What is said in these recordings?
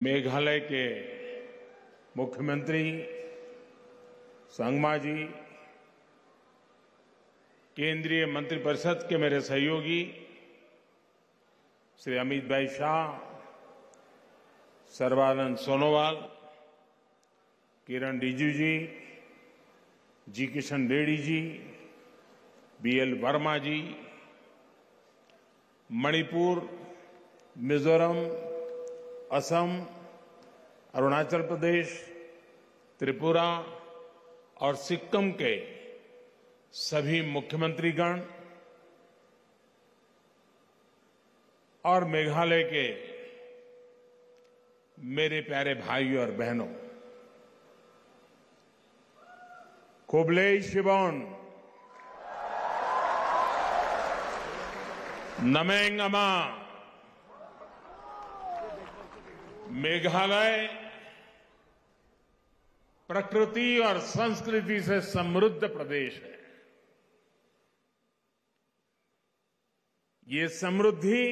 मेघालय के मुख्यमंत्री संगमा जी, केंद्रीय मंत्रिपरिषद के मेरे सहयोगी श्री अमित भाई शाह, सर्बानंद सोनोवाल, किरण रिजिजू जी, जी किशन रेड्डी जी, बीएल वर्मा जी, मणिपुर, मिजोरम, असम, अरुणाचल प्रदेश, त्रिपुरा और सिक्किम के सभी मुख्यमंत्रीगण और मेघालय के मेरे प्यारे भाइयों और बहनों, कोबले शिबोन, नमेंग अमा। मेघालय प्रकृति और संस्कृति से समृद्ध प्रदेश है। ये समृद्धि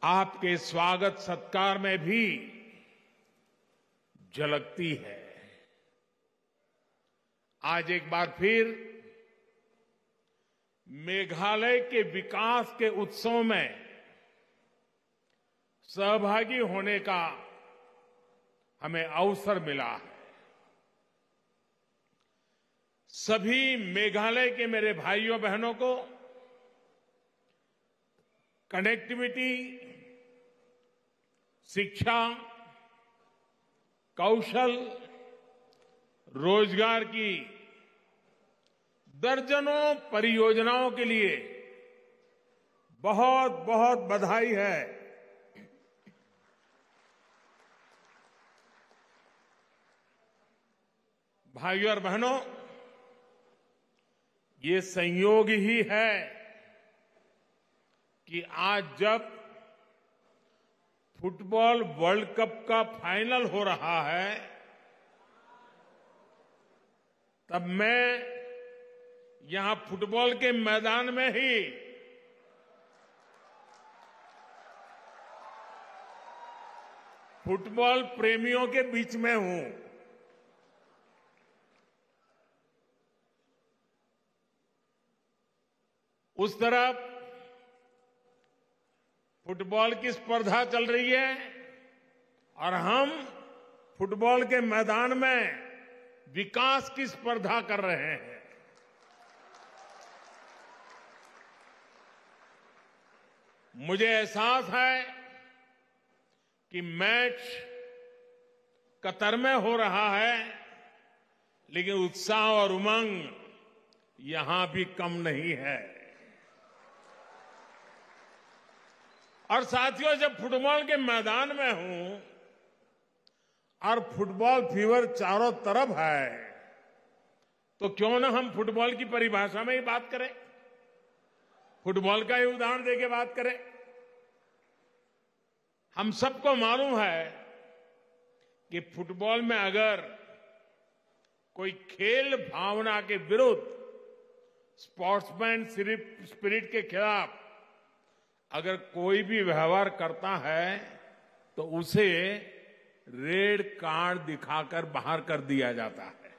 आपके स्वागत सत्कार में भी झलकती है। आज एक बार फिर मेघालय के विकास के उत्सव में सहभागी होने का हमें अवसर मिला है। सभी मेघालय के मेरे भाइयों बहनों को कनेक्टिविटी, शिक्षा, कौशल, रोजगार की दर्जनों परियोजनाओं के लिए बहुत बहुत बधाई है। भाइयों और बहनों, ये संयोग ही है कि आज जब फुटबॉल वर्ल्ड कप का फाइनल हो रहा है, तब मैं यहां फुटबॉल के मैदान में ही फुटबॉल प्रेमियों के बीच में हूं। उस तरफ फुटबॉल की स्पर्धा चल रही है और हम फुटबॉल के मैदान में विकास की स्पर्धा कर रहे हैं। मुझे एहसास है कि मैच कतर में हो रहा है, लेकिन उत्साह और उमंग यहां भी कम नहीं है। और साथियों, जब फुटबॉल के मैदान में हूं और फुटबॉल फीवर चारों तरफ है, तो क्यों ना हम फुटबॉल की परिभाषा में ही बात करें, फुटबॉल का ही उदाहरण देके बात करें। हम सबको मालूम है कि फुटबॉल में अगर कोई खेल भावना के विरुद्ध, स्पोर्ट्समैन स्पिरिट के खिलाफ अगर कोई भी व्यवहार करता है तो उसे रेड कार्ड दिखाकर बाहर कर दिया जाता है।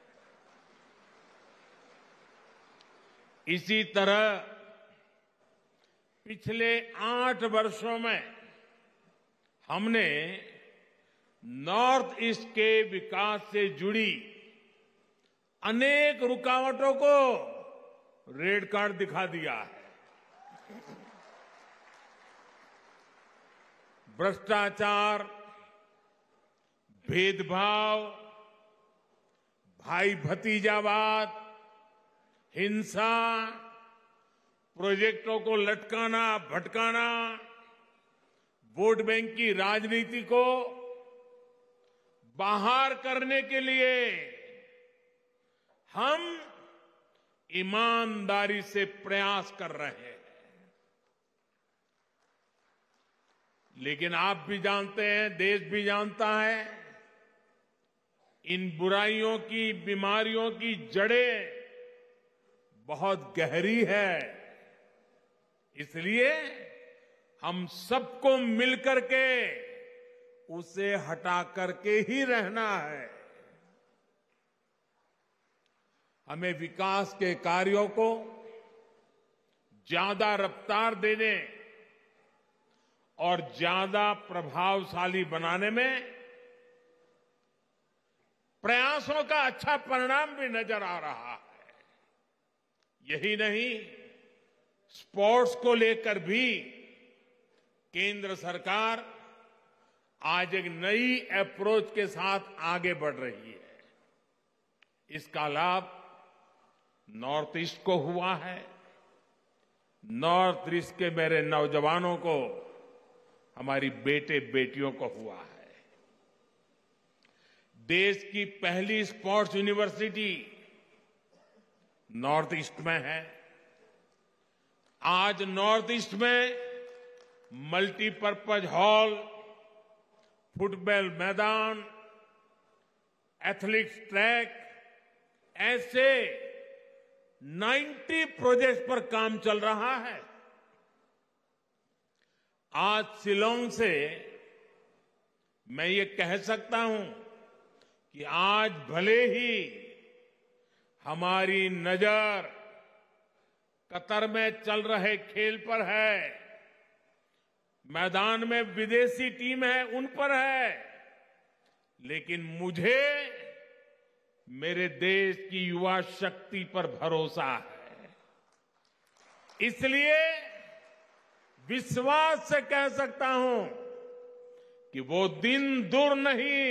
इसी तरह पिछले 8 वर्षों में हमने नॉर्थ ईस्ट के विकास से जुड़ी अनेक रुकावटों को रेड कार्ड दिखा दिया है। भ्रष्टाचार, भेदभाव, भाई भतीजावाद, हिंसा, प्रोजेक्टों को लटकाना भटकाना, वोट बैंक की राजनीति को बाहर करने के लिए हम ईमानदारी से प्रयास कर रहे हैं। लेकिन आप भी जानते हैं, देश भी जानता है, इन बुराइयों की, बीमारियों की जड़ें बहुत गहरी है। इसलिए हम सबको मिलकर के उसे हटा करके ही रहना है। हमें विकास के कार्यों को ज्यादा रफ्तार देने और ज्यादा प्रभावशाली बनाने में प्रयासों का अच्छा परिणाम भी नजर आ रहा है। यही नहीं, स्पोर्ट्स को लेकर भी केंद्र सरकार आज एक नई अप्रोच के साथ आगे बढ़ रही है। इसका लाभ नॉर्थ ईस्ट को हुआ है, नॉर्थ ईस्ट के मेरे नौजवानों को, हमारी बेटे बेटियों को हुआ है। देश की पहली स्पोर्ट्स यूनिवर्सिटी नॉर्थ ईस्ट में है। आज नॉर्थ ईस्ट में मल्टीपर्पज हॉल, फुटबॉल मैदान, एथलेटिक्स ट्रैक, ऐसे 90 प्रोजेक्ट्स पर काम चल रहा है। आज शिलांग से मैं ये कह सकता हूं कि आज भले ही हमारी नजर कतर में चल रहे खेल पर है, मैदान में विदेशी टीम है उन पर है, लेकिन मुझे मेरे देश की युवा शक्ति पर भरोसा है। इसलिए विश्वास से कह सकता हूं कि वो दिन दूर नहीं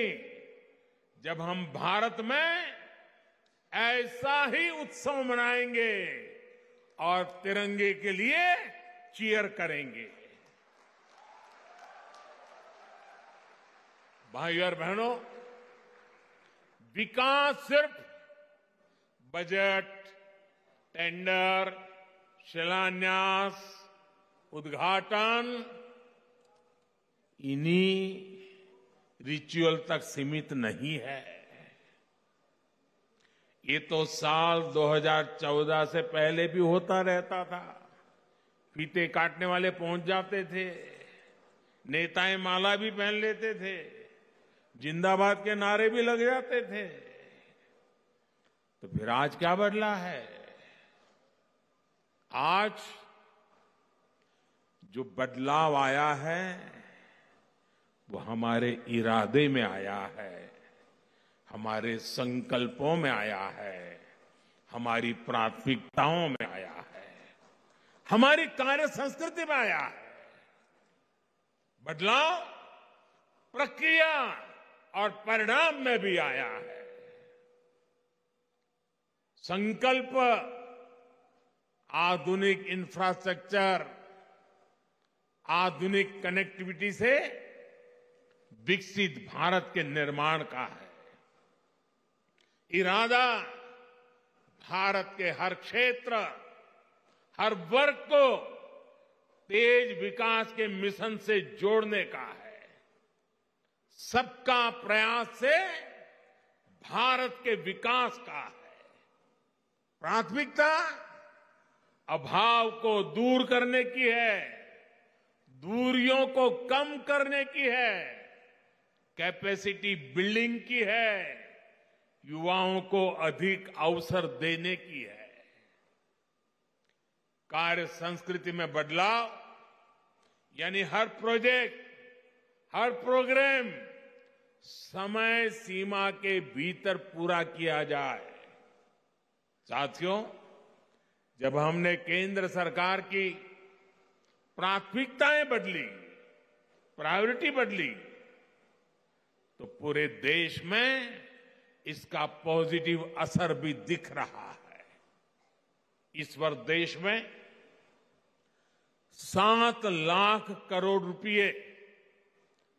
जब हम भारत में ऐसा ही उत्सव मनाएंगे और तिरंगे के लिए चीयर करेंगे। भाइयों और बहनों, विकास सिर्फ बजट, टेंडर, शिलान्यास, उद्घाटन, इन्हीं रिचुअल तक सीमित नहीं है। ये तो साल 2014 से पहले भी होता रहता था। फीते काटने वाले पहुंच जाते थे, नेताएं माला भी पहन लेते थे, जिंदाबाद के नारे भी लग जाते थे। तो फिर आज क्या बदला है? आज जो बदलाव आया है वो हमारे इरादे में आया है, हमारे संकल्पों में आया है, हमारी प्राथमिकताओं में आया है, हमारी कार्य संस्कृति में आया है। बदलाव प्रक्रिया और परिणाम में भी आया है। संकल्प आधुनिक इंफ्रास्ट्रक्चर, आधुनिक कनेक्टिविटी से विकसित भारत के निर्माण का है। इरादा भारत के हर क्षेत्र, हर वर्ग को तेज विकास के मिशन से जोड़ने का है। सबका प्रयास से भारत के विकास का है। प्राथमिकता अभाव को दूर करने की है, दूरियों को कम करने की है, कैपेसिटी बिल्डिंग की है, युवाओं को अधिक अवसर देने की है। कार्य संस्कृति में बदलाव यानी हर प्रोजेक्ट, हर प्रोग्राम समय सीमा के भीतर पूरा किया जाए। साथियों, जब हमने केंद्र सरकार की प्राथमिकताएं बदली, प्रायोरिटी बदली, तो पूरे देश में इसका पॉजिटिव असर भी दिख रहा है। इस वर्ष देश में 7 लाख करोड़ रुपए,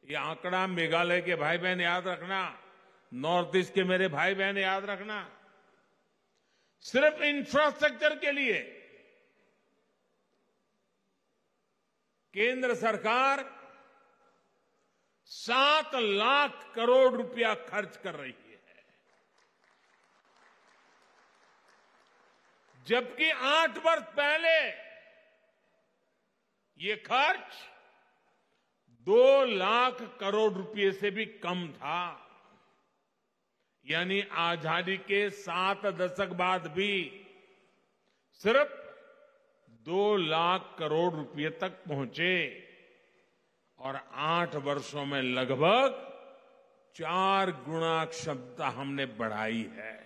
ये आंकड़ा मेघालय के भाई बहन याद रखना, नॉर्थ ईस्ट के मेरे भाई बहन याद रखना, सिर्फ इंफ्रास्ट्रक्चर के लिए केंद्र सरकार 7 लाख करोड़ रुपया खर्च कर रही है। जबकि 8 वर्ष पहले ये खर्च 2 लाख करोड़ रुपए से भी कम था। यानी आजादी के 7 दशक बाद भी सिर्फ 2 लाख करोड़ रुपए तक पहुंचे और 8 वर्षों में लगभग 4 गुना क्षमता हमने बढ़ाई है।